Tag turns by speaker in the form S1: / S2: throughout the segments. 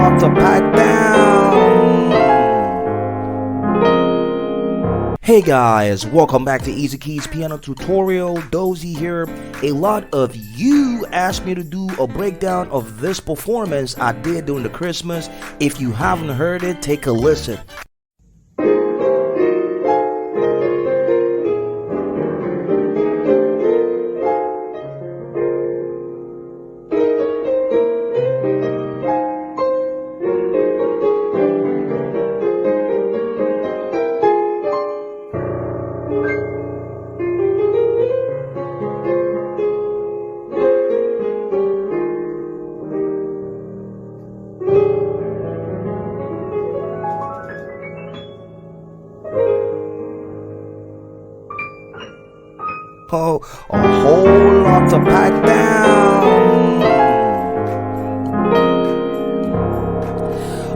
S1: lot to pack down. Hey guys, welcome back to Easykeys piano tutorial. Dozy here. A lot of you asked me to do a breakdown of this performance I did during the Christmas. If you haven't heard it, take a listen. Oh, a whole lot to pack down.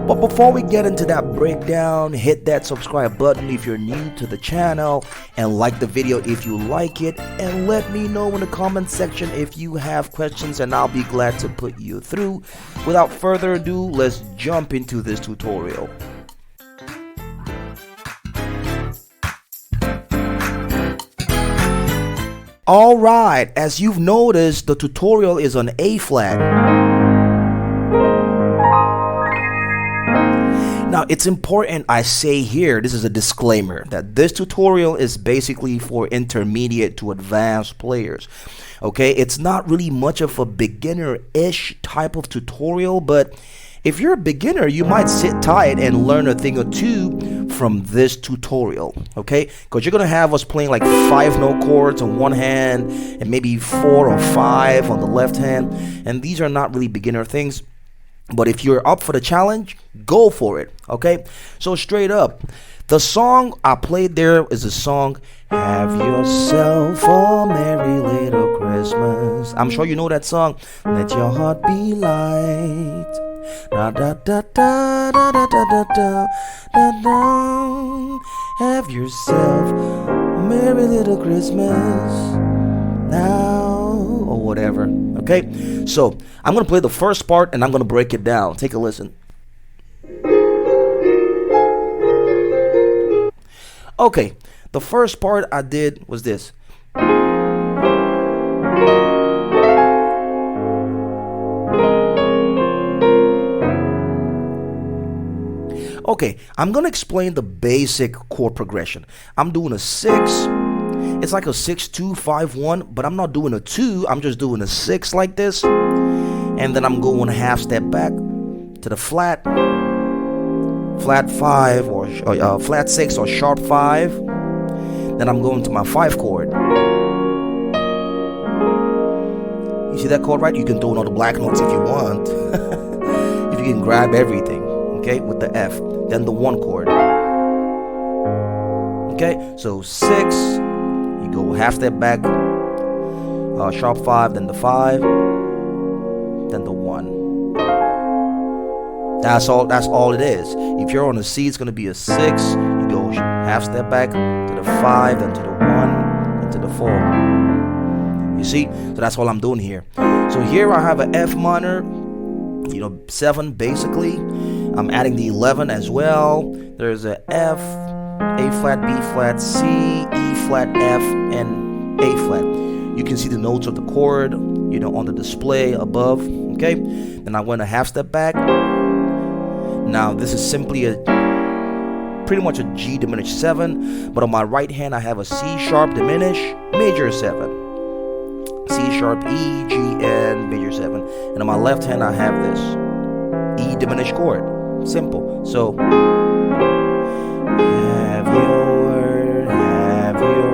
S1: But before we get into that breakdown, hit that subscribe button if you're new to the channel, and like the video if you like it, and let me know in the comment section if you have questions, and I'll be glad to put you through. Without further ado, let's jump into this tutorial. Alright, as you've noticed, the tutorial is on A flat. Now, it's important I say here, this is a disclaimer, that this tutorial is basically for intermediate to advanced players. Okay, it's not really much of a beginner-ish type of tutorial, but if you're a beginner, you might sit tight and learn a thing or two from this tutorial, okay? Because you're going to have us playing like 5-note chords on one hand and maybe 4 or 5 on the left hand. And these are not really beginner things. But if you're up for the challenge, go for it, okay? So straight up, the song I played there is a song, Have Yourself a Merry Little Christmas. I'm sure you know that song. Let your heart be light. Da da da da da da da da da da. Have yourself a merry little Christmas now, or whatever. Okay, so I'm gonna play the first part and I'm gonna break it down. Take a listen. Okay, the first part I did was this. Okay, I'm gonna explain the basic chord progression. I'm doing a 6. It's like a 6-2-5-1, but I'm not doing a 2. I'm just doing a 6 like this, and then I'm going a half step back to the flat 5 or flat 6 or sharp 5. Then I'm going to my 5 chord. You see that chord, right? You can do all the black notes if you want. If you can grab everything. Okay, with the F, then the 1 chord. Okay, so 6, you go half step back, sharp 5, then the 5, then the 1. That's all it is. If you're on a C, it's going to be a 6. You go half step back to the 5, then to the 1, then to the 4. You see? So that's all I'm doing here. So here I have an F minor, 7 basically. I'm adding the 11 as well. There's a F, A flat, B flat, C, E flat, F, and A flat. You can see the notes of the chord, on the display above. Okay, then I went a half step back. Now this is simply pretty much a G diminished 7, but on my right hand I have a C sharp diminished major 7. C sharp, E, G, and major 7. And on my left hand I have this E diminished chord. Simple. So have your,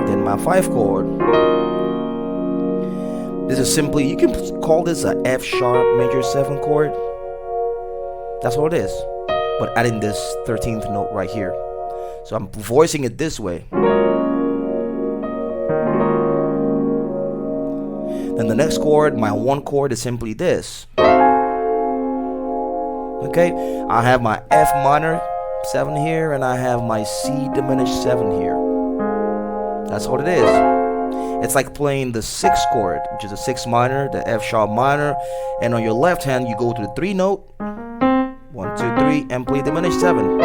S1: then my 5 chord. This is simply, you can call this a F sharp major 7 chord. That's what it is. But adding this 13th note right here. So I'm voicing it this way. Then the next chord, my 1 chord, is simply this. Okay, I have my F minor 7 here, and I have my C diminished 7 here. That's what it is. It's like playing the 6th chord, which is a 6 minor, the F sharp minor, and on your left hand you go to the 3 note, 1, 2, 3, and play diminished 7.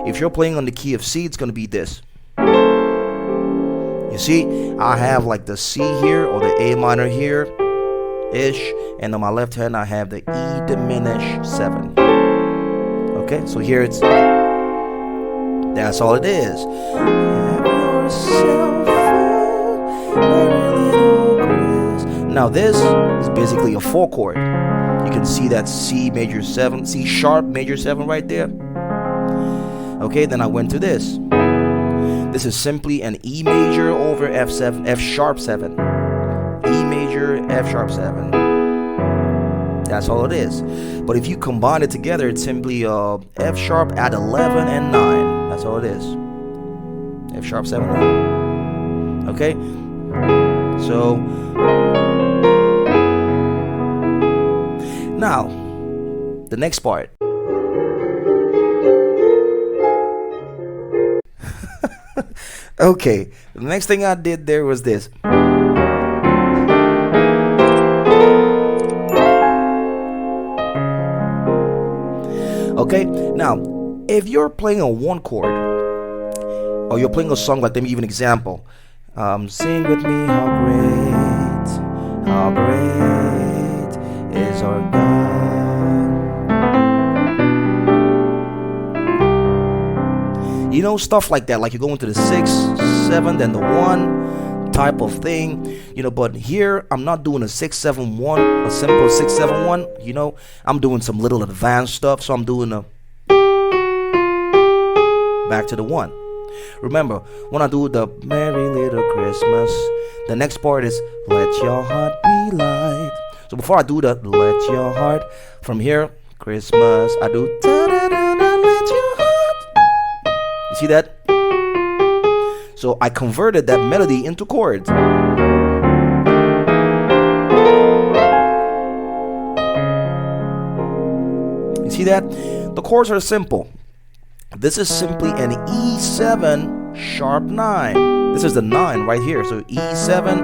S1: If you're playing on the key of C, it's going to be this. You see, I have like the C here or the A minor here ish, and on my left hand I have the E diminished 7. Okay, so here it's, that's all it is. Have yourself a merry little Christmas. Now this is basically a 4 chord. You can see that C major 7, C sharp major 7 right there. Okay, then I went to this. This is simply an E major over F7, F sharp 7. E major, F sharp 7. That's all it is. But if you combine it together, it's simply F sharp at 11 and 9. That's all it is. F sharp 7, 9. Okay? So, now, the next part. Okay, the next thing I did there was this. Okay, now if you're playing a 1 chord or you're playing a song, like, let me give an example. Sing with me, how great is our God. You know, stuff like that, like you go into the 6, 7, then the 1 type of thing, you know. But here I'm not doing a 6, 7, 1, a simple 6, 7, 1, you know. I'm doing some little advanced stuff. So I'm doing a back to the 1. Remember, when I do the Merry Little Christmas, the next part is let your heart be light. So before I do the let your heart, from here, Christmas, I do da da da da, let your heart. You see that? So I converted that melody into chords. You see that? The chords are simple. This is simply an E7 sharp 9. This is the 9 right here. So E7,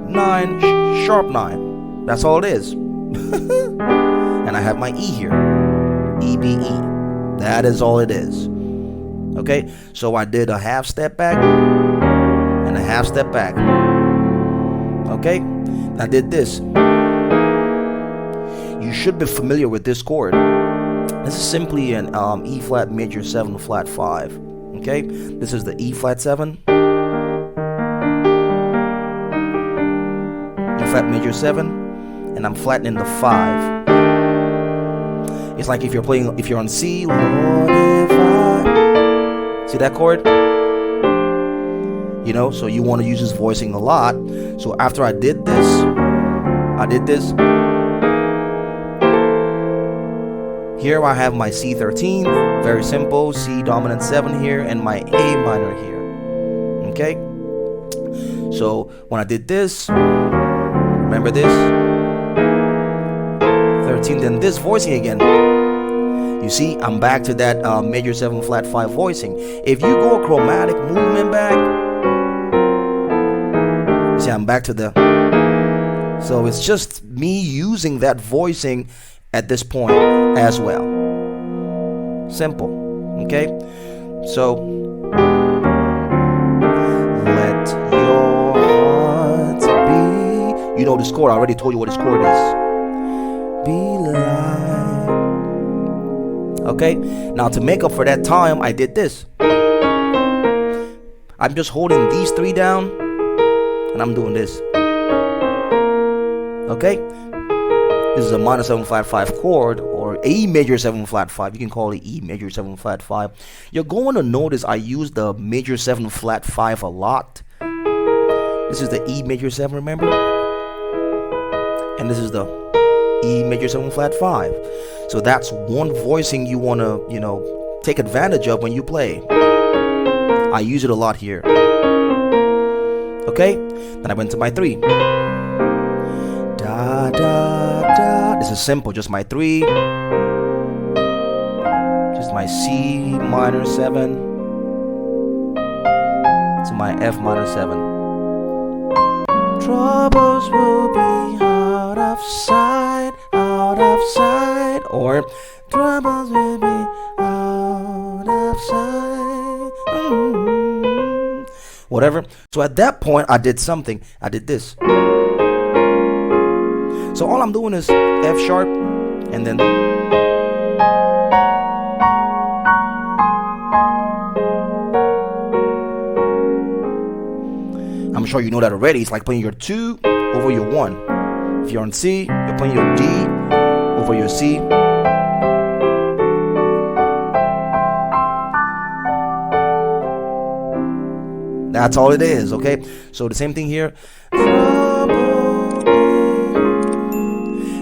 S1: 9, sharp 9. That's all it is. And I have my E here. E, B, E. That is all it is. Okay, so I did a half step back and a half step back. Okay, I did this. You should be familiar with this chord. This is simply an E flat major 7 flat 5. Okay, this is the E flat 7, E flat major 7, and I'm flattening the 5. It's like if you're on C, Lord, if I. See that chord? You know, so you want to use this voicing a lot. So after I did this. Here I have my C13, very simple, C dominant 7 here, and my A minor here. Okay? So when I did this, remember this? 13, then this voicing again. You see, I'm back to that major 7 flat 5 voicing. If you go a chromatic movement back, you see, I'm back to the. So it's just me using that voicing at this point as well. Simple. Okay? So, let your heart be. You know this chord, I already told you what this chord is. Be light. Okay, now to make up for that time, I did this. I'm just holding these 3 down and I'm doing this. Okay, this is a minor 7 flat 5 chord, or A major 7 flat 5. You can call it E major 7 flat 5. You're going to notice I use the major 7 flat 5 a lot. This is the E major 7, remember? And this is the E major 7 flat 5. So that's one voicing you want to, you know, take advantage of when you play. I use it a lot here. Okay, then I went to my 3. Da da da. This is simple, just my 3. Just my C minor 7 to my F minor 7. Troubles will be out of sight, or troubles will be out of sight. Whatever. So at that point, I did something. I did this. So all I'm doing is F sharp, and then I'm sure you know that already. It's like playing your 2 over your 1. If you're on C, you're playing your D over your C. That's all it is, okay? So the same thing here.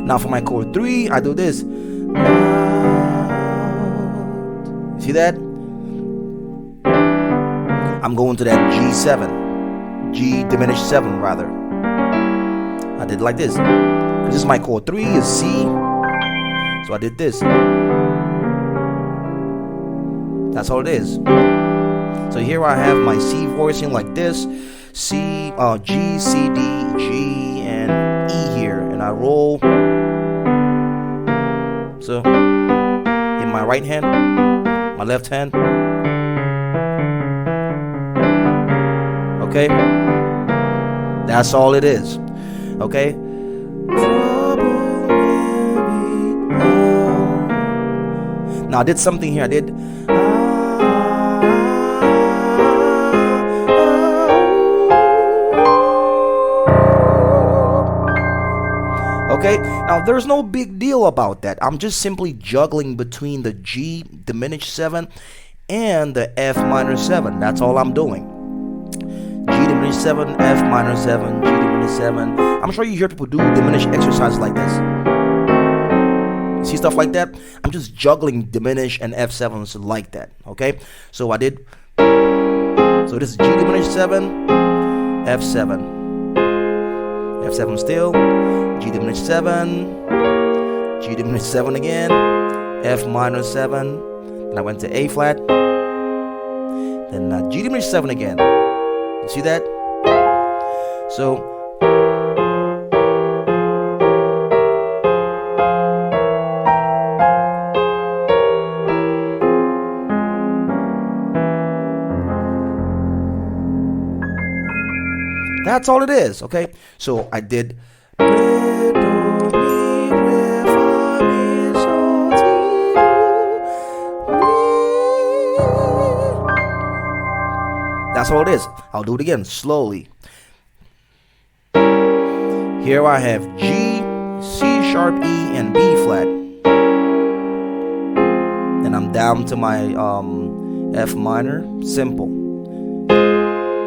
S1: Now for my chord 3, I do this. See that? I'm going to that G7. G diminished 7 rather. I did like this. This is my chord 3 is C. So I did this. That's all it is. So here I have my C voicing like this. C, G, C, D, G, and E here. And I roll. So in my right hand, my left hand. Okay, that's all it is. Okay. Now I did something here. I did. Okay, now there's no big deal about that. I'm just simply juggling between the G diminished 7 and the F minor 7. That's all I'm doing. G diminished 7, F minor 7, G diminished 7. I'm sure you hear people do diminished exercises like this. You see stuff like that? I'm just juggling diminished and F7s like that. Okay, so I did. So this is G diminished 7, F7, F7 still, G diminished 7, G diminished 7 again, F minor 7, then I went to A flat, then G diminished 7 again. You see that? So that's all it is, okay? So I did. That's all it is. I'll do it again slowly. Here I have G, C sharp, E, and B flat. Then I'm down to my F minor, simple.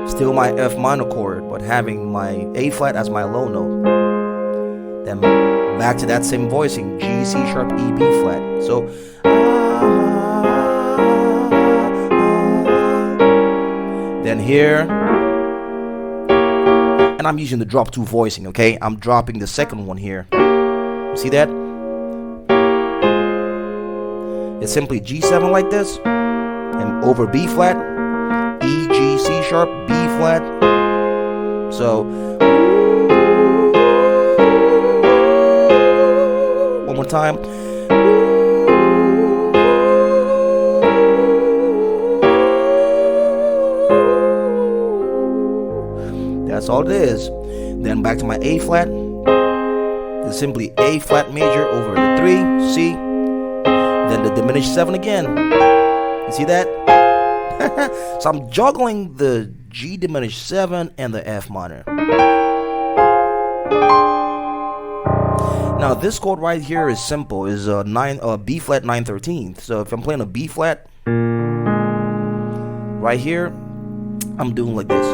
S1: Still my F minor chord, but having my A flat as my low note. Then back to that same voicing, G, C sharp, E, B flat. So then here, and I'm using the drop 2 voicing, okay? I'm dropping the second one here. You see that? It's simply G7 like this, and over B flat, E, G, C sharp, B flat. So one more time. That's all it is. Then back to my A flat. It's simply A flat major over the 3, C. Then the diminished 7 again. You see that? So I'm juggling the G diminished 7 and the F minor. Now this chord right here is simple. Is a B flat 9/13. So if I'm playing a B flat right here, I'm doing like this.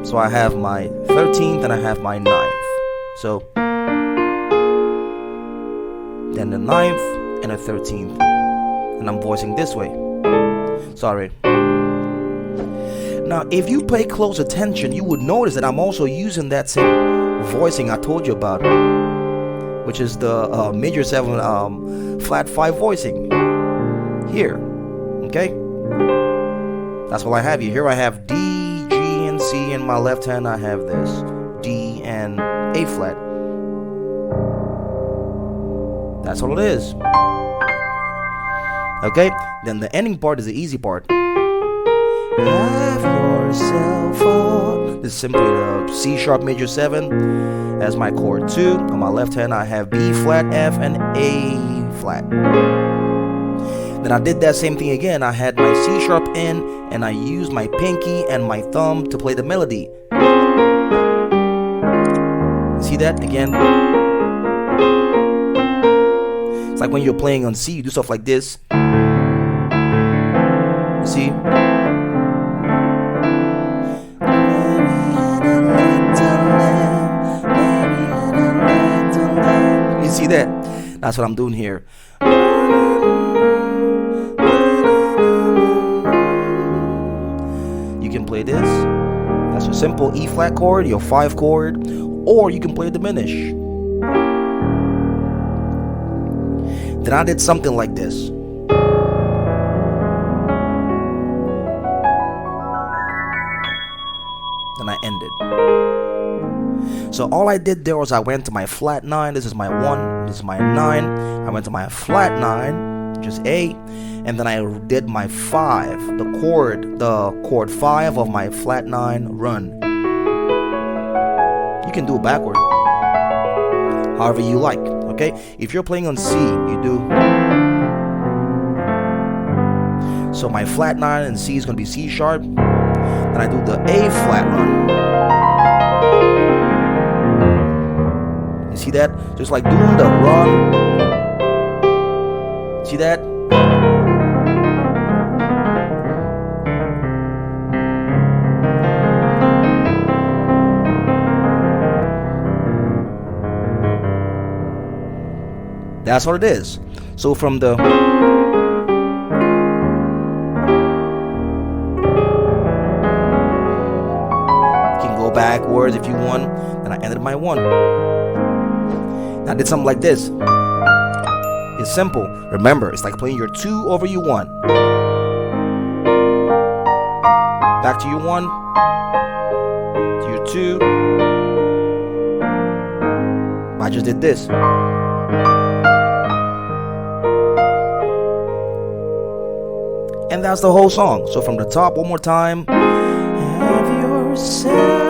S1: So I have my 13th and I have my 9th. So then the 9th and the 13th, and I'm voicing this way. Sorry. Now if you pay close attention, you would notice that I'm also using that same voicing I told you about, which is the major 7 flat 5 voicing here. Okay, that's what I have here. Here I have D, G, and C. In my left hand I have this D and A flat. That's all it is. Okay, then the ending part is the easy part. Have yourself a. This is simply the C sharp major 7 as my chord 2. On my left hand I have B flat, F, and A flat. Then I did that same thing again. I had my C sharp in, and I used my pinky and my thumb to play the melody. See that again? It's like when you're playing on C, you do stuff like this. You see? You see that? That's what I'm doing here. You can play this. That's a simple E flat chord, your 5 chord, or you can play diminish. Then I did something like this. Then I ended. So all I did there was I went to my flat 9. This is my 1. This is my 9. I went to my flat 9, just A, and then I did my 5, the chord 5 of my flat 9 run. You can do it backward, however you like. Okay, if you're playing on C, you do. So my flat 9 and C is going to be C sharp. Then I do the A flat run. You see that? Just like doing the run. See that? That's what it is. So from the backwards if you want. Then I ended my 1. Now I did something like this. It's simple. Remember, it's like playing your 2 over your 1. Back to your 1. To your 2. I just did this. And that's the whole song. So from the top, one more time. Have yourself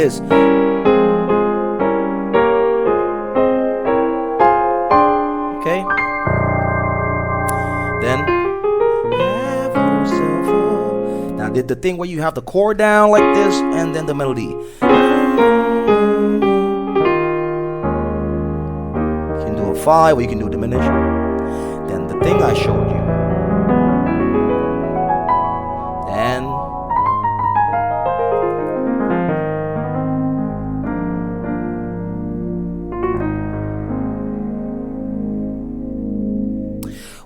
S1: this. Okay. Then have yourself a. Now I did the thing where you have the chord down like this and then the melody. You can do a 5 or you can do a diminish. Then the thing I showed you. And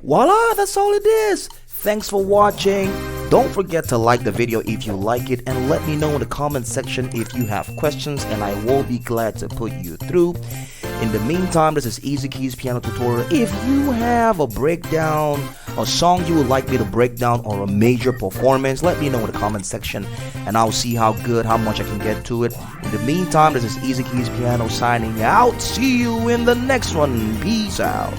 S1: voila, that's all it is. Thanks for watching. Don't forget to like the video if you like it, and let me know in the comment section if you have questions, and I will be glad to put you through. In the meantime, this is Easykeys Piano Tutorial. If you have a breakdown, a song you would like me to break down, or a major performance, let me know in the comment section, and I'll see how much I can get to it. In the meantime, this is Easykeys Piano signing out. See you in the next one. Peace out.